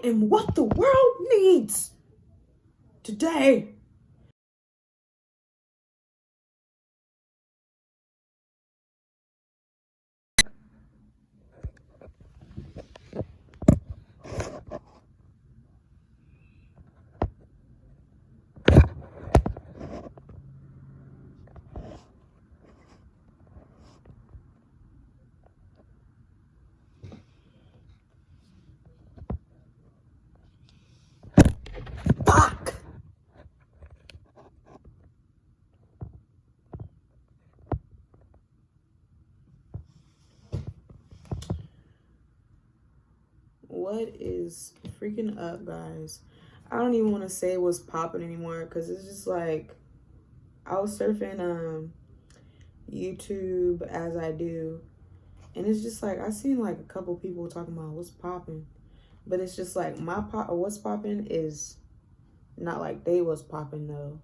am what the world needs today. Fuck. What is freaking up, guys? I don't even want to say what's popping anymore because it's just like I was surfing YouTube as I do, and it's just like I seen like a couple people talking about what's popping, but it's just like what's popping is not like they was popping though.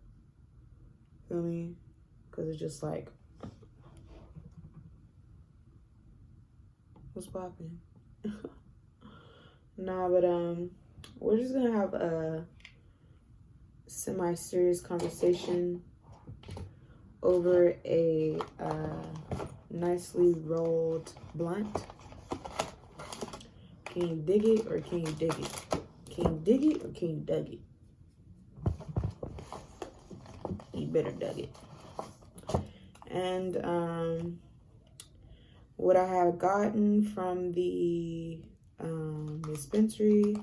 Feel me? Because it's just like what's popping. Nah, but we're just gonna have a semi-serious conversation over a nicely rolled blunt. Can you dig it or can you dig it? Can you dig it or can you dug it? You better dug it. And what I had gotten from the dispensary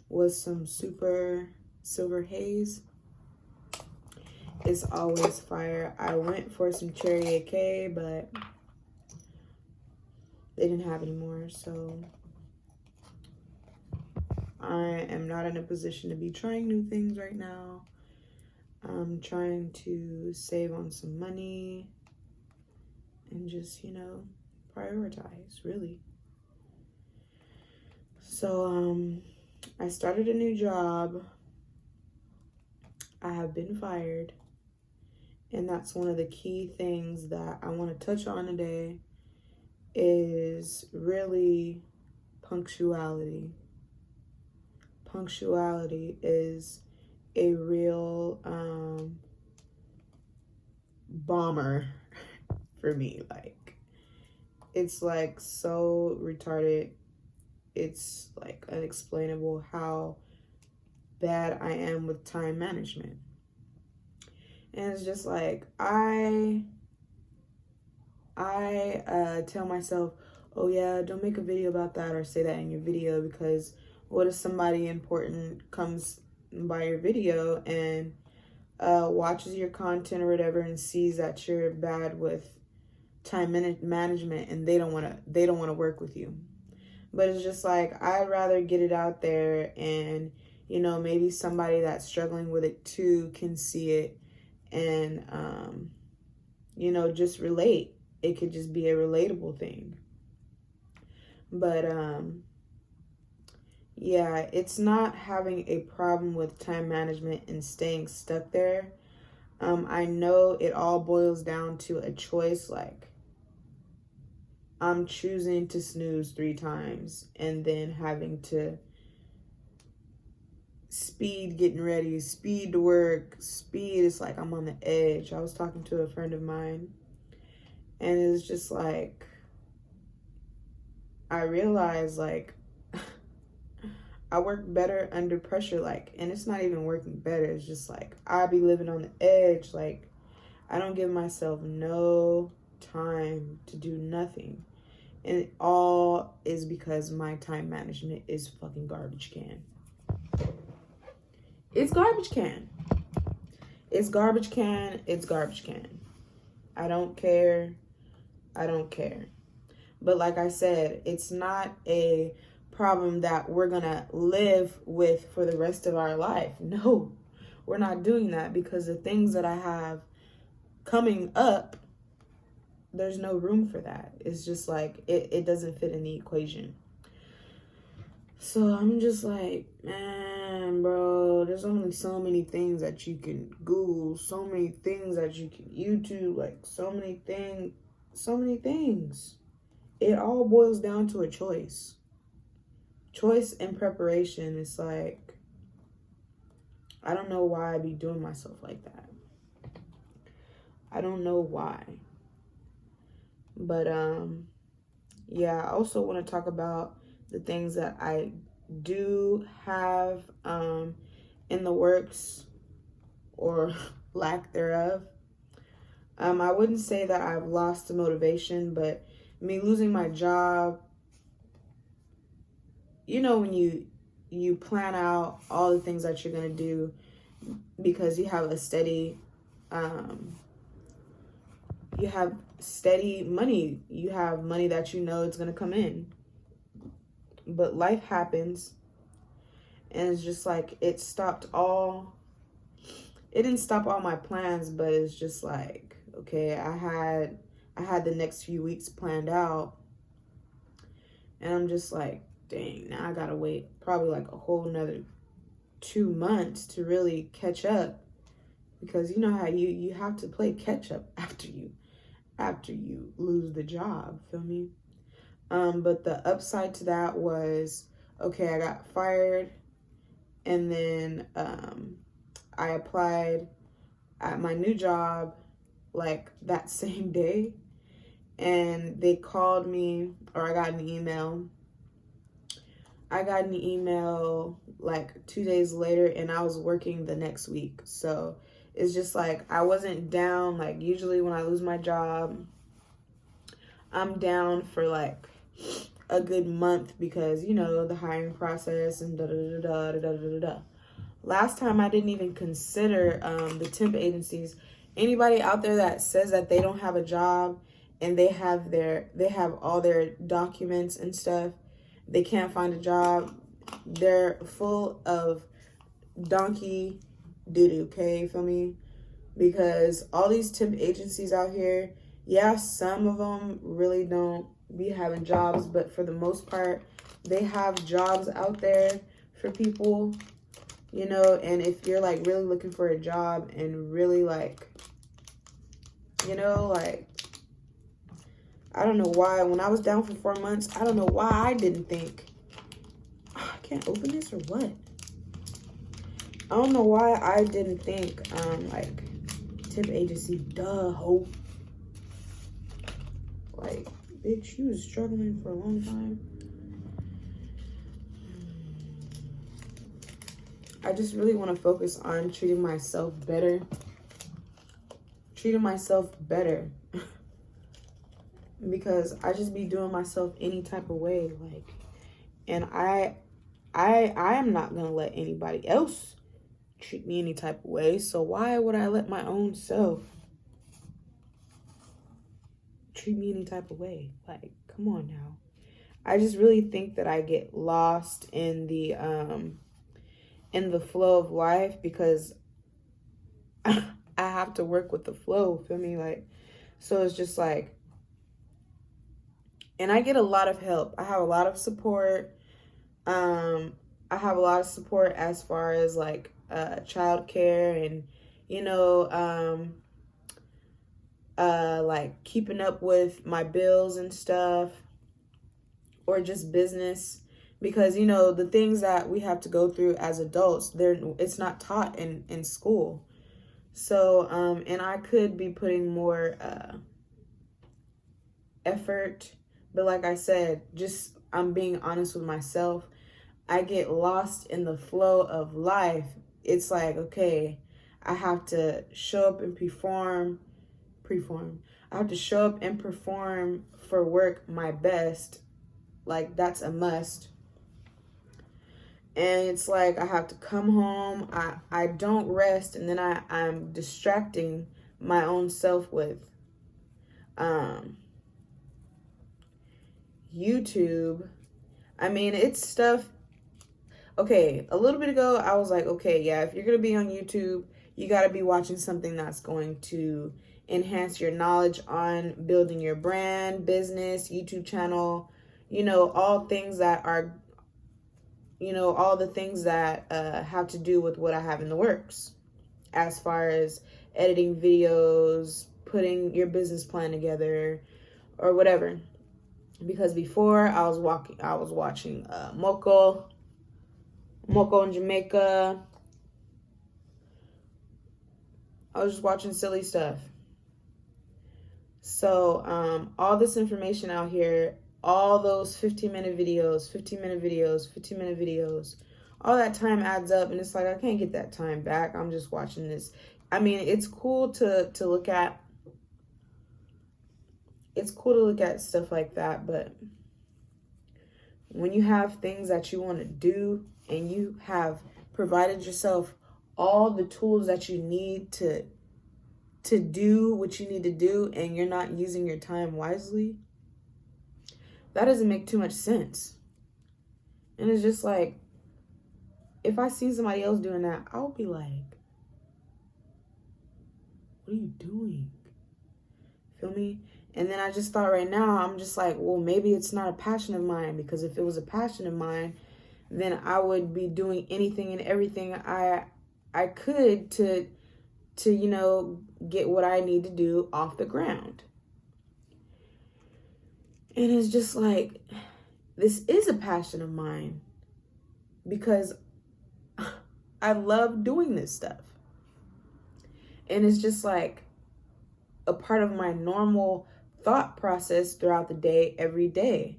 was some super silver haze. It's always fire. I went for some cherry AK, but they didn't have any more, so I am not in a position to be trying new things right now. I'm trying to save on some money and just, you know, prioritize, really. So I started a new job. I have been fired. And that's one of the key things that I want to touch on today is really punctuality. Punctuality is a real bomber for me. Like, it's like so retarded. It's like unexplainable how bad I am with time management. And it's just like, I tell myself, oh yeah, don't make a video about that or say that in your video, because what if somebody important comes by your video and watches your content or whatever and sees that you're bad with time management and they don't want to work with you. But it's just like, I'd rather get it out there and, you know, maybe somebody that's struggling with it too can see it and, you know, just relate. It could just be a relatable thing. But, yeah, it's not having a problem with time management and staying stuck there. I know it all boils down to a choice. Like, I'm choosing to snooze 3 times and then having to speed getting ready, speed to work, speed. It's like I'm on the edge. I was talking to a friend of mine and it's just like, I realized like I work better under pressure, like, and it's not even working better. It's just like, I be living on the edge. Like, I don't give myself no time to do nothing. And it all is because my time management is fucking garbage can. It's garbage can. It's garbage can. It's garbage can. I don't care. I don't care. But like I said, it's not a problem that we're going to live with for the rest of our life. No, we're not doing that, because the things that I have coming up, there's no room for that. It's just like, it doesn't fit in the equation. So I'm just like, man, bro, there's only so many things that you can Google, so many things that you can YouTube, like so many things. It all boils down to a choice. choice and preparation. It's like, I don't know why I be doing myself like that. I don't know why. But yeah, I also want to talk about the things that I do have in the works, or lack thereof. I wouldn't say that I've lost the motivation, but me losing my job, you know, when you plan out all the things that you're going to do because you have a steady money. You have money that you know it's going to come in. But life happens, and it's just like it didn't stop all my plans, but it's just like, okay, I had the next few weeks planned out, and I'm just like, dang, now I gotta wait probably like a whole nother 2 months to really catch up, because you know how you have to play catch up after you lose the job, feel me? But the upside to that was, okay, I got fired, and then I applied at my new job like that same day, and they called me, or I got an email like 2 days later, and I was working the next week. So it's just like, I wasn't down. Like, usually when I lose my job, I'm down for like a good month, because, you know, the hiring process and da-da-da-da-da-da-da-da. Last time I didn't even consider the temp agencies. Anybody out there that says that they don't have a job and they have all their documents and stuff, they can't find a job, they're full of donkey doo-doo, okay, feel me? Because all these temp agencies out here, yeah, some of them really don't be having jobs, but for the most part, they have jobs out there for people, you know. And if you're like really looking for a job and really like, you know, like, I don't know why, when I was down for 4 months, I don't know why I didn't think, I can't open this or what? I don't know why I didn't think, like, temp agency, duh, ho. Like, bitch, you was struggling for a long time. I just really want to focus on treating myself better. Because I just be doing myself any type of way, like, and I am not gonna let anybody else treat me any type of way. So why would I let my own self treat me any type of way? Like, come on now. I just really think that I get lost in the flow of life, because I have to work with the flow, feel me? Like, so it's just like, and I get a lot of help. I have a lot of support. I have a lot of support as far as like childcare and, you know, like keeping up with my bills and stuff, or just business, because, you know, the things that we have to go through as adults, it's not taught in school. So, and I could be putting more effort, but like I said, just, I'm being honest with myself. I get lost in the flow of life. It's like, okay, I have to show up and perform. I have to show up and perform for work my best. Like, that's a must. And it's like, I have to come home. I don't rest, and then I'm distracting my own self with YouTube. I mean, it's stuff. Okay, a little bit ago, I was like, okay, yeah, if you're going to be on YouTube, you got to be watching something that's going to enhance your knowledge on building your brand, business, YouTube channel, you know, all things that are, you know, all the things that have to do with what I have in the works, as far as editing videos, putting your business plan together, or whatever. Because before I was watching Moko in Jamaica. I was just watching silly stuff. So all this information out here, all those 15-minute videos, 15-minute videos, 15-minute videos, all that time adds up, and it's like I can't get that time back. I'm just watching this. I mean, it's cool to look at. It's cool to look at stuff like that, but when you have things that you want to do and you have provided yourself all the tools that you need to do what you need to do, and you're not using your time wisely, that doesn't make too much sense. And it's just like, if I see somebody else doing that, I'll be like, what are you doing? Feel me? And then I just thought right now, I'm just like, well, maybe it's not a passion of mine, because if it was a passion of mine, then I would be doing anything and everything I could to get what I need to do off the ground. And it's just like, this is a passion of mine, because I love doing this stuff. And it's just like a part of my normal thought process throughout the day, every day.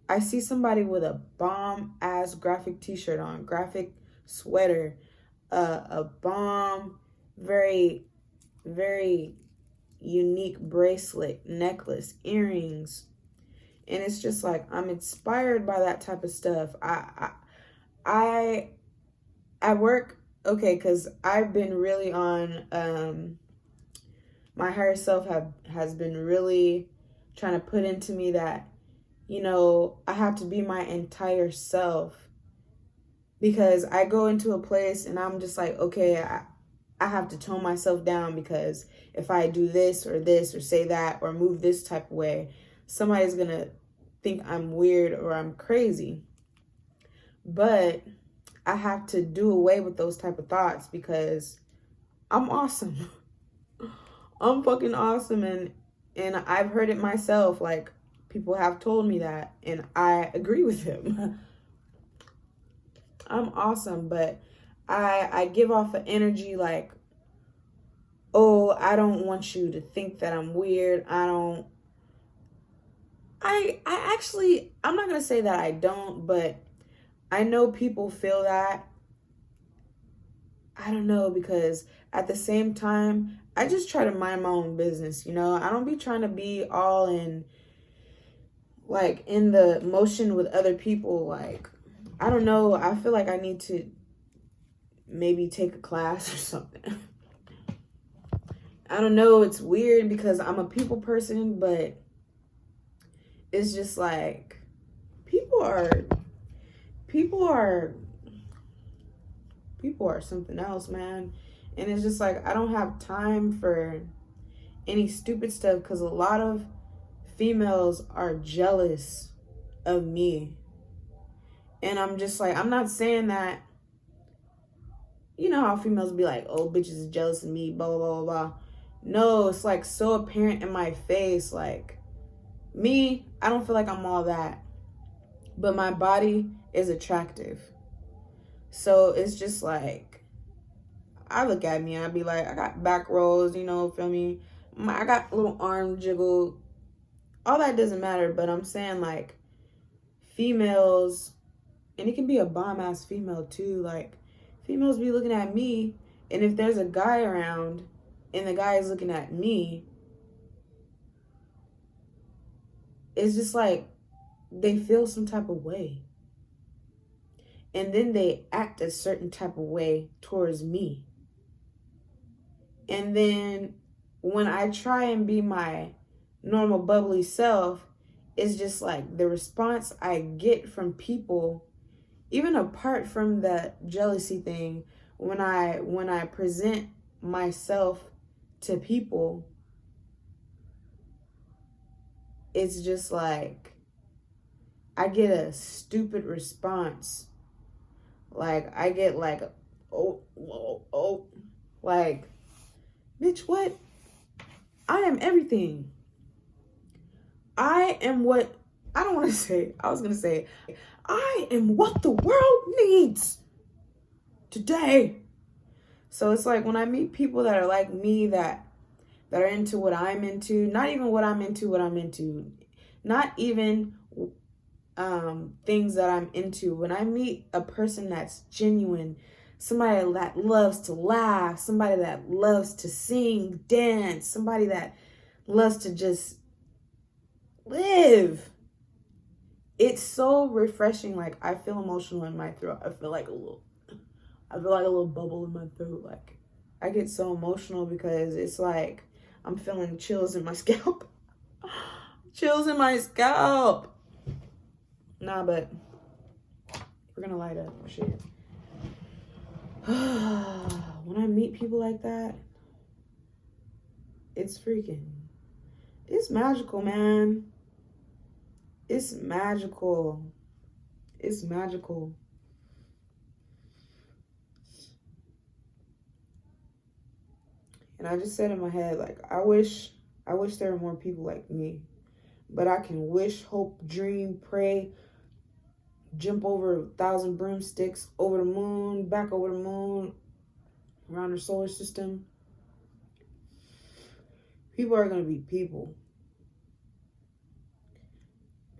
I see somebody with a bomb ass graphic t-shirt on, graphic sweater, a bomb, very, very unique bracelet, necklace, earrings. And it's just like, I'm inspired by that type of stuff. I work, okay, because I've been really on, my higher self has been really trying to put into me that, I have to be my entire self. Because I go into a place and I'm just like, okay, I have to tone myself down, because if I do this or say that or move this type of way, somebody's going to think I'm weird or I'm crazy. But I have to do away with those type of thoughts, because I'm awesome. I'm fucking awesome. And I've heard it myself. Like, people have told me that, and I agree with them. I'm awesome, but I give off an energy like, oh, I don't want you to think that I'm weird. I actually, I'm not going to say that I don't, but I know people feel that. I don't know, because at the same time, I just try to mind my own business, I don't be trying to be all in the motion with other people. Like, I don't know, I feel like I need to maybe take a class or something. I don't know, it's weird because I'm a people person, but it's just like, people are something else, man. And it's just like, I don't have time for any stupid stuff, because a lot of females are jealous of me. And I'm just like, I'm not saying that, you know how females be like, oh, bitches is jealous of me, blah, blah, blah, blah. No, it's like so apparent in my face. Like, me, I don't feel like I'm all that. But my body is attractive. So it's just like, I look at me and I be like, I got back rolls, feel me? I got a little arm jiggle. All that doesn't matter, but I'm saying, like, females, and it can be a bomb-ass female too, like, females be looking at me, and if there's a guy around and the guy is looking at me, it's just like they feel some type of way. And then they act a certain type of way towards me. And then when I try and be my normal bubbly self, it's just like the response I get from people, even apart from the jealousy thing, when I present myself to people, it's just like I get a stupid response. Like, I get like, oh, like, bitch, what? I am everything. I am what, I don't want to say, I was going to say, I am what the world needs today. So it's like when I meet people that are like me, that are into what I'm into, not even what I'm into, not even things that I'm into. When I meet a person that's genuine, somebody that loves to laugh, somebody that loves to sing, dance, somebody that loves to just live, it's so refreshing. Like, I feel emotional in my throat. I feel like a little bubble in my throat. Like, I get so emotional because it's like I'm feeling chills in my scalp. Chills in my scalp. Nah, but we're gonna light up. Shit. When I meet people like that, it's magical, man. It's magical. It's magical. And I just said in my head, like, I wish there were more people like me. But I can wish, hope, dream, pray, jump over 1,000 broomsticks, over the moon, back over the moon, around the solar system. People are going to be people.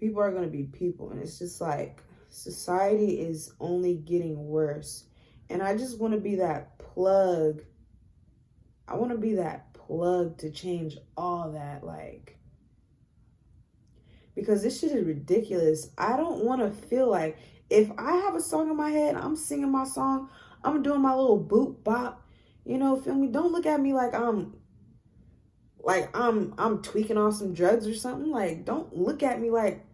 People are going to be people. And it's just like, society is only getting worse. And I just want to be that plug. I want to be that plug to change all that, like, because this shit is ridiculous. I don't want to feel like, if I have a song in my head, I'm singing my song, I'm doing my little boop bop, you know, feel me? Don't look at me like I'm tweaking off some drugs or something. Like, don't look at me like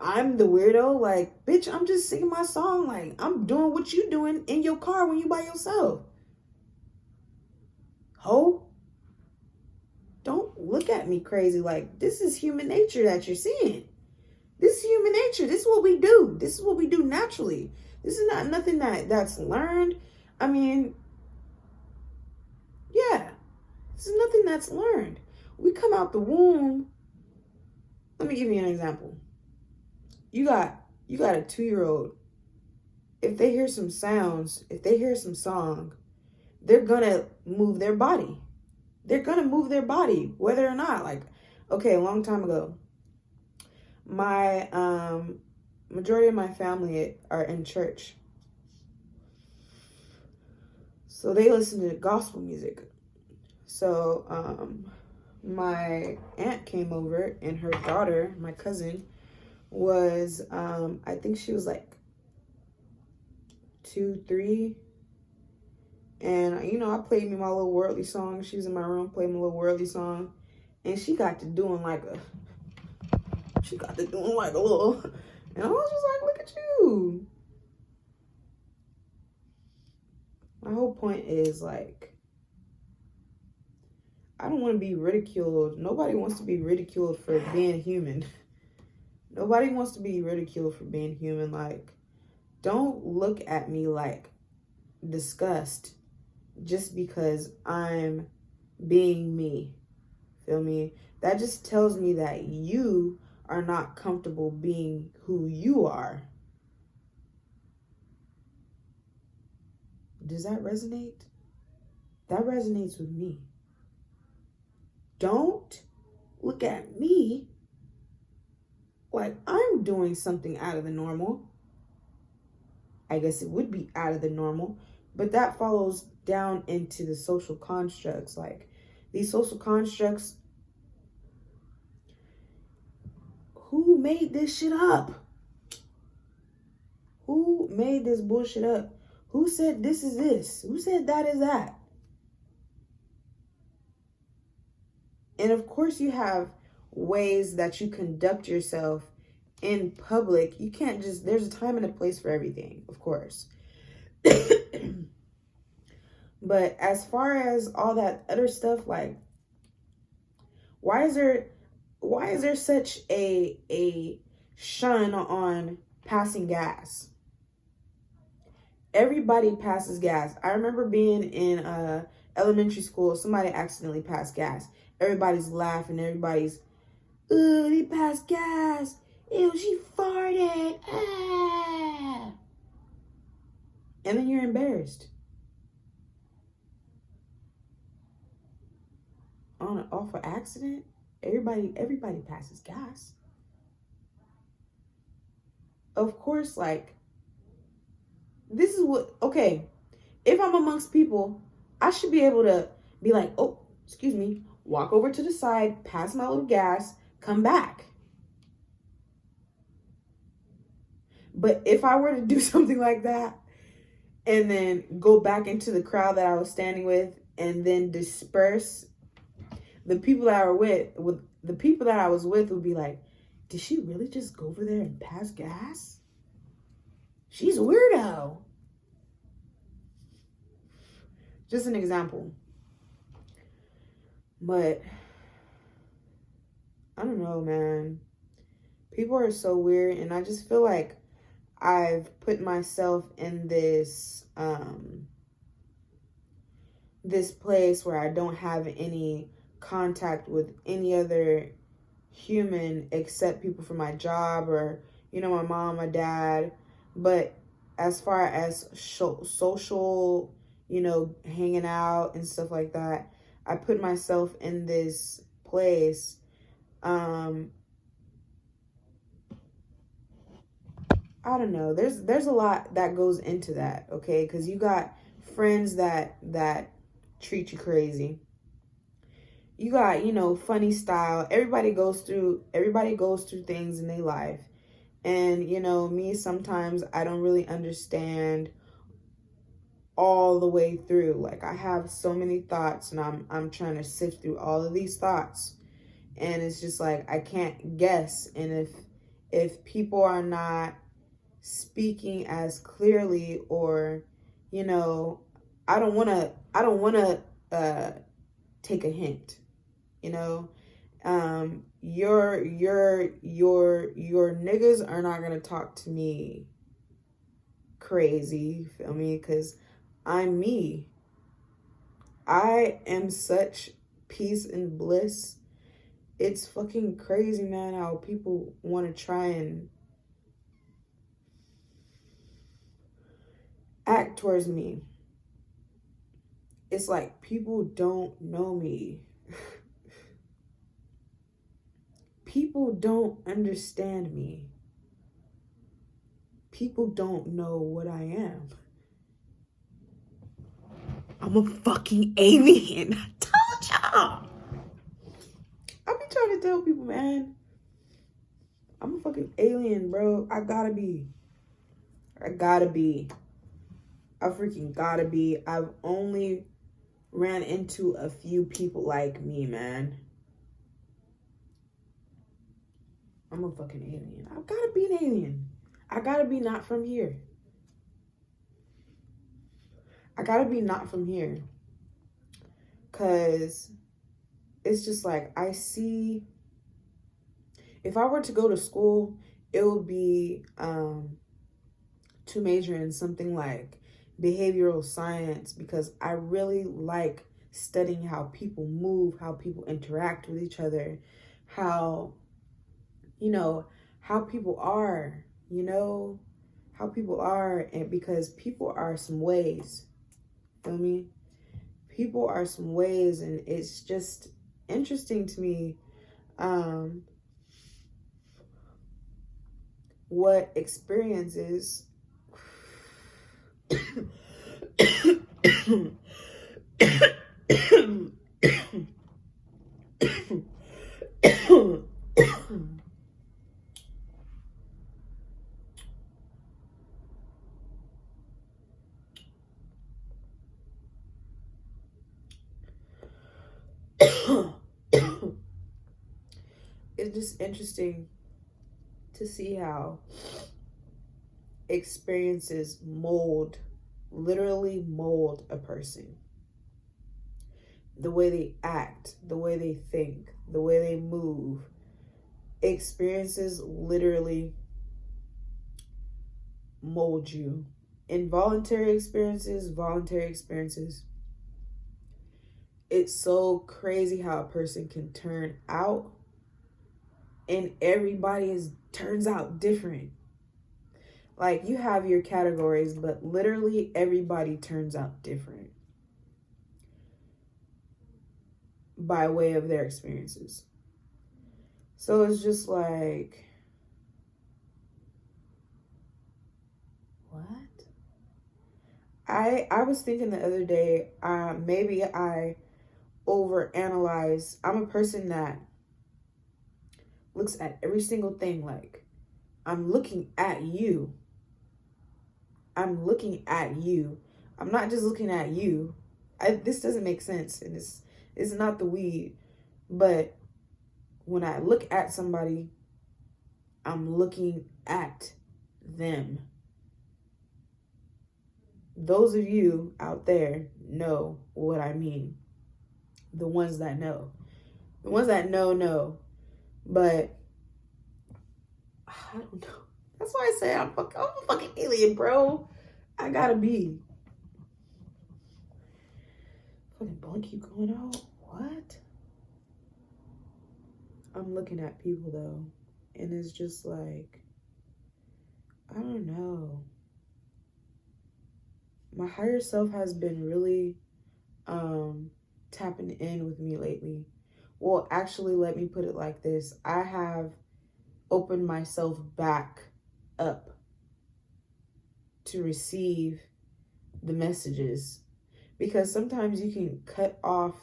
I'm the weirdo. Like, bitch, I'm just singing my song. Like, I'm doing what you doing in your car when you by yourself. Ho. Don't look at me crazy. Like, this is human nature that you're seeing. This is human nature. This is what we do. This is what we do naturally. This is not nothing that's learned. I mean, yeah, this is nothing that's learned. We come out the womb. Let me give you an example. You got a 2-year-old. If they hear some sounds, if they hear some song, they're gonna move their body. They're gonna move their body, whether or not. Like, okay, a long time ago, my majority of my family are in church, so they listen to gospel music. So my aunt came over, and her daughter, my cousin, was I think she was like 2, 3. And, you know, I played me my little worldly song. She was in my room, played my little worldly song. And she got to doing like a little, and I was just like, look at you. My whole point is, like, I don't want to be ridiculed. Nobody wants to be ridiculed for being human. Nobody wants to be ridiculed for being human. Like, don't look at me like disgust just because I'm being me. Feel me? That just tells me that you are not comfortable being who you are. Does that resonate? That resonates with me. Don't look at me like I'm doing something out of the normal. I guess it would be out of the normal, but that follows down into the social constructs. Like, these social constructs, who made this shit up? Who made this bullshit up? Who said this is this? Who said that is that? And of course you have ways that you conduct yourself in public. You can't just, there's a time and a place for everything, of course. But as far as all that other stuff, like, why is there such a shun on passing gas? Everybody passes gas. I remember being in elementary school, somebody accidentally passed gas. Everybody's laughing, everybody's They passed gas. Ew, she farted. Ah. And then you're embarrassed. Off an accident? Everybody passes gas. Of course, like, this is what, okay, if I'm amongst people, I should be able to be like, oh, excuse me, walk over to the side, pass my little gas, come back. But if I were to do something like that and then go back into the crowd that I was standing with and then disperse, the people that I was with would be like, did she really just go over there and pass gas? She's a weirdo. Just an example. But I don't know, man. People are so weird, and I just feel like I've put myself in this this place where I don't have any contact with any other human except people from my job or, you know, my mom, my dad. But as far as social, you know, hanging out and stuff like that, I put myself in this place. I don't know. There's a lot that goes into that, okay? Because you got friends that treat you crazy. You got, you know, funny style. Everybody goes through things in their life. And, you know, me, sometimes I don't really understand all the way through. Like, I have so many thoughts and I'm trying to sift through all of these thoughts. And it's just like, I can't guess. And if people are not speaking as clearly, or, you know, I don't want to take a hint, you know. Your niggas are not gonna talk to me crazy, you feel me? Because I'm me. I am such peace and bliss. It's fucking crazy, man, how people want to try and act towards me. It's like people don't know me. People don't understand me. People don't know what I am. I'm a fucking alien. I told y'all. I be trying to tell people, man. I'm a fucking alien, bro. I gotta be. I freaking gotta be. I've only ran into a few people like me, man. I'm a fucking alien. I gotta be an alien. I gotta be not from here. I gotta be not from here. Because it's just like, I see, if I were to go to school, it would be to major in something like behavioral science, because I really like studying how people move, how people interact with each other, how, you know, how people are, you know, how people are. And because people are some ways, feel me? People are some ways, and it's just interesting to me what experiences it's just interesting to see how experiences literally mold a person. The way they act, the way they think, the way they move. Experiences literally mold you. Involuntary experiences, voluntary experiences. It's so crazy how a person can turn out and everybody turns out different. Like, you have your categories, but literally everybody turns out different by way of their experiences. So it's just like, what? I was thinking the other day, maybe I overanalyze. I'm a person that looks at every single thing like, I'm looking at you. I'm looking at you. I'm not just looking at you. This doesn't make sense, and it's not the weed, but when I look at somebody, I'm looking at them. Those of you out there know what I mean. The ones that know. The ones that know. But I don't know. That's why I say I'm a fucking alien, bro. I gotta be. Fucking blank keep going out. What? I'm looking at people though, and it's just like, I don't know. My higher self has been really tapping in with me lately. Well, actually, let me put it like this. I have opened myself back up to receive the messages, because sometimes you can cut off.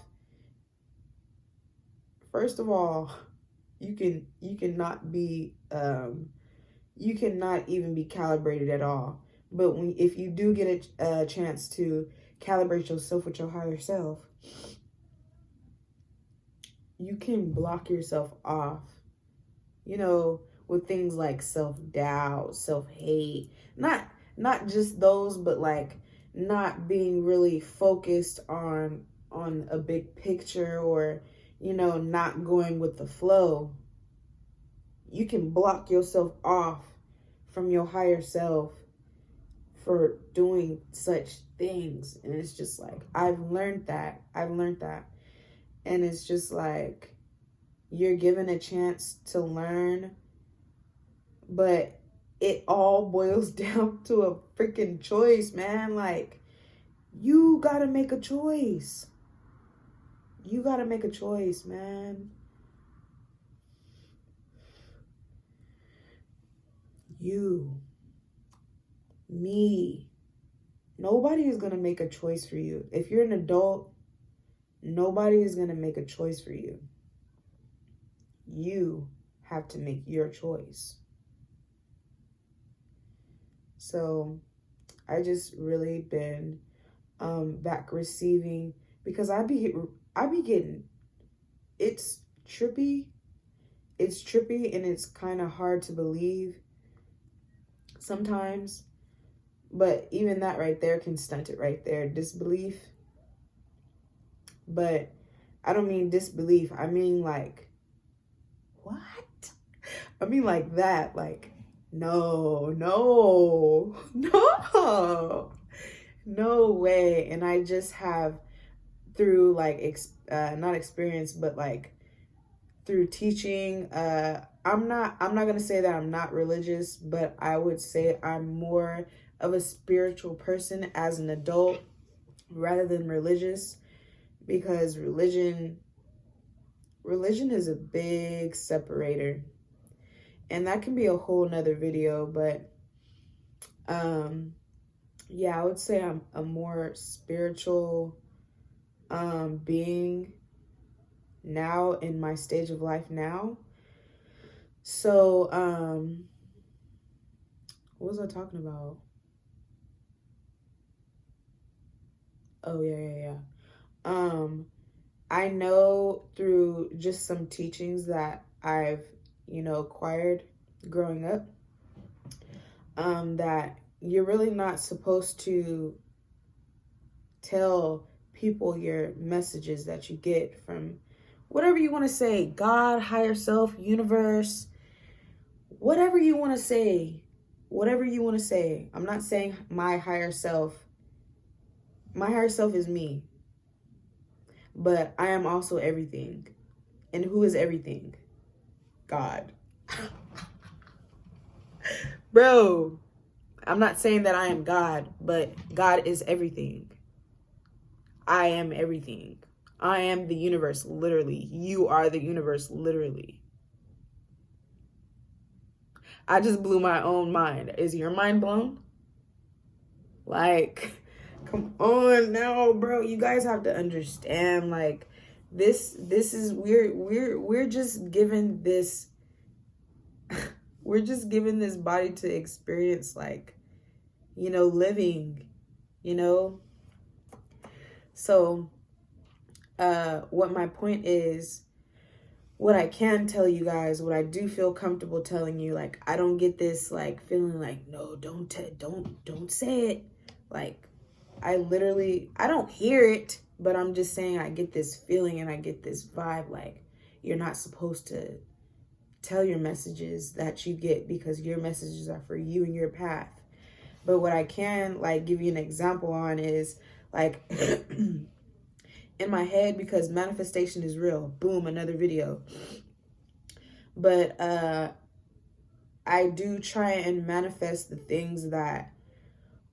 First of all, you cannot be you cannot even be calibrated at all. But if you do get a chance to calibrate yourself with your higher self, you can block yourself off, you know, with things like self-doubt, self-hate, not just those, but like not being really focused on a big picture, or, you know, not going with the flow. You can block yourself off from your higher self for doing such things. And it's just like, I've learned that. And it's just like, you're given a chance to learn, but it all boils down to a freaking choice, man. Like, you gotta make a choice. You gotta make a choice, man. You, me, nobody is gonna make a choice for you. If you're an adult, nobody is gonna make a choice for you. You have to make your choice. So I just really been back receiving, because I be getting, it's trippy and it's kind of hard to believe sometimes, but even that right there can stunt it right there, disbelief. But I don't mean disbelief, I mean like, what? I mean like that, like, no way. And I just have, through like not experience, but like through teaching, I'm not gonna say that I'm not religious, but I would say I'm more of a spiritual person as an adult rather than religious, because religion is a big separator, and that can be a whole nother video. But yeah, I would say I'm a more spiritual being now, in my stage of life now. So what was I talking about? Oh yeah. I know through just some teachings that I've, you know, acquired growing up, that you're really not supposed to tell people your messages that you get from whatever you want to say, God, higher self, universe, whatever you want to say. I'm not saying my higher self. My higher self is me. But I am also everything. And who is everything? God. Bro, I'm not saying that I am God, but God is everything. I am everything. I am the universe, literally. You are the universe, literally. I just blew my own mind. Is your mind blown? Like, come on now, bro. You guys have to understand, like, this is we're just given this we're just given this body to experience, like, you know, living, you know. So what my point is, what I can tell you guys, what I do feel comfortable telling you, like, I don't get this like feeling like, no, don't say it. Like, I don't hear it, but I'm just saying I get this feeling and I get this vibe, like, you're not supposed to tell your messages that you get, because your messages are for you and your path. But what I can, like, give you an example on is, like, in my head, because manifestation is real. Boom, another video. But I do try and manifest the things that,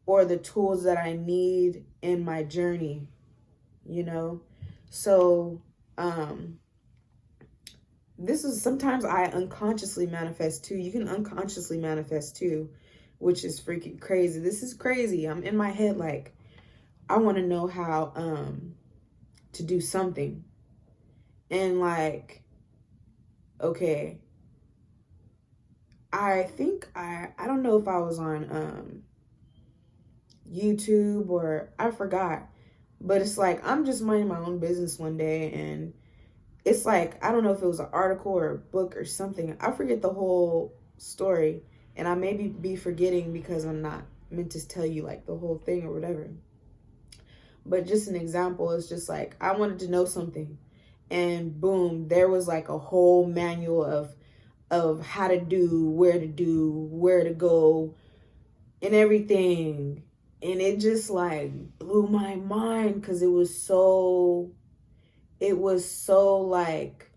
or the tools that I need in my journey, you know? So this is, sometimes I unconsciously manifest too. You can unconsciously manifest too, which is freaking crazy. This is crazy. I'm in my head like, I want to know how to do something. And like, okay, I think I don't know if I was on YouTube or I forgot, but it's like, I'm just minding my own business one day, and it's like, I don't know if it was an article or a book or something. I forget the whole story, and I maybe be forgetting because I'm not meant to tell you like the whole thing or whatever. But just an example, it's just like, I wanted to know something, and boom, there was like a whole manual of how to do, where to go, and everything. And it just like blew my mind, because it was so like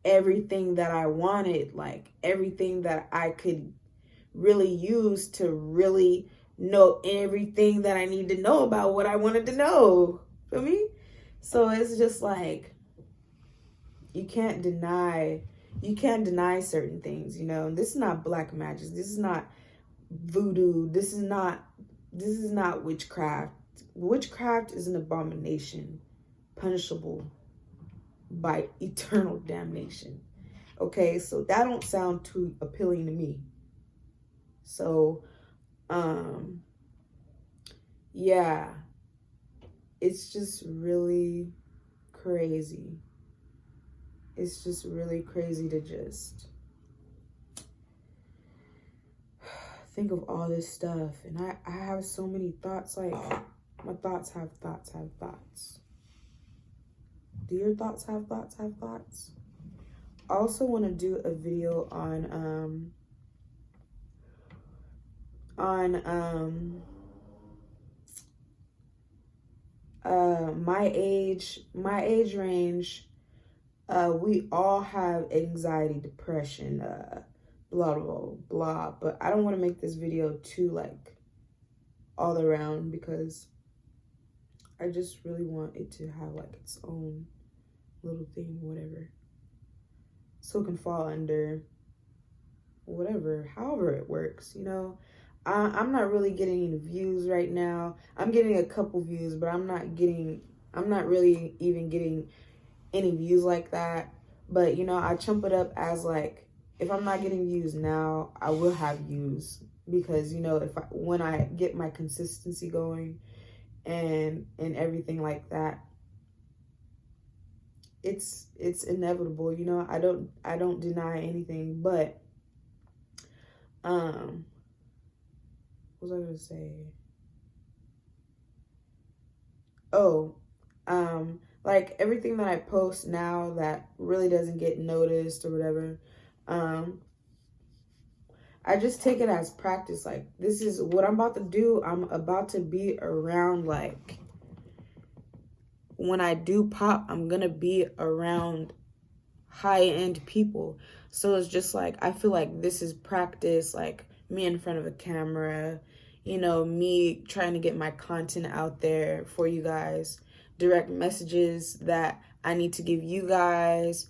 everything that I wanted, like everything that I could really use to really know everything that I need to know about what I wanted to know. Feel me? So it's just like, you can't deny certain things, you know. This is not black magic. This is not voodoo. This is not witchcraft. Witchcraft is an abomination, punishable by eternal damnation. Okay, so that don't sound too appealing to me. So yeah, it's just really crazy. It's just really crazy to just think of all this stuff. And I have so many thoughts. Like, my thoughts have thoughts have thoughts. Do your thoughts have thoughts have thoughts? I also want to do a video on my age range. We all have anxiety, depression, blah blah blah. But I don't want to make this video too like all around, because I just really want it to have like its own little thing, whatever, so it can fall under whatever, however it works, you know. I'm not really getting any views right now. I'm getting a couple views, but I'm not really even getting any views like that. But, you know, I chump it up as like, if I'm not getting views now, I will have views, because, you know, when I get my consistency going and everything like that, it's inevitable, you know. I don't deny anything. But what was I gonna say? Oh, like everything that I post now that really doesn't get noticed or whatever, I just take it as practice. Like, this is what I'm about to do. I'm about to be around, like, when I do pop, I'm gonna be around high-end people. So it's just like, I feel like this is practice, like me in front of a camera, you know, me trying to get my content out there for you guys, direct messages that I need to give you guys,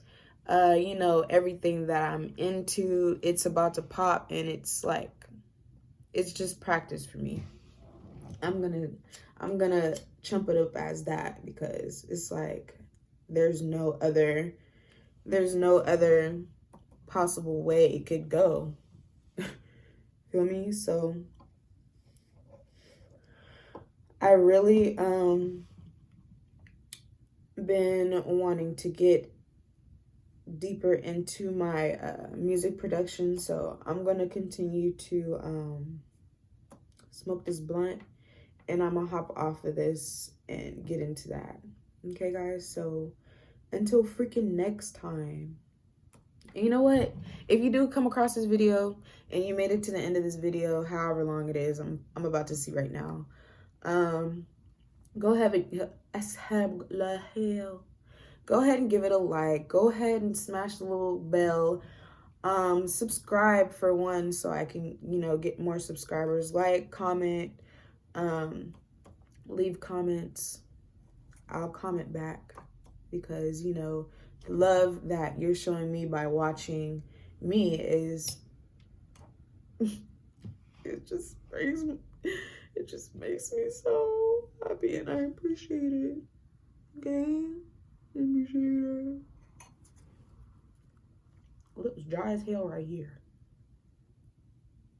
you know, everything that I'm into, it's about to pop, and it's like, it's just practice for me. I'm gonna chump it up as that, because it's like there's no other possible way it could go. Feel me? So I really been wanting to get deeper into my music production, so I'm gonna continue to smoke this blunt, and I'm gonna hop off of this and get into that. Okay, guys, so until freaking next time. And you know what? If you do come across this video and you made it to the end of this video, however long it is, I'm about to see right now. Go ahead and give it a like. Go ahead and smash the little bell. Subscribe for one, so I can, you know, get more subscribers. Like, comment, leave comments. I'll comment back, because, you know, the love that you're showing me by watching me is it just makes me so happy, and I appreciate it. Okay, I appreciate it. Lips dry as hell right here.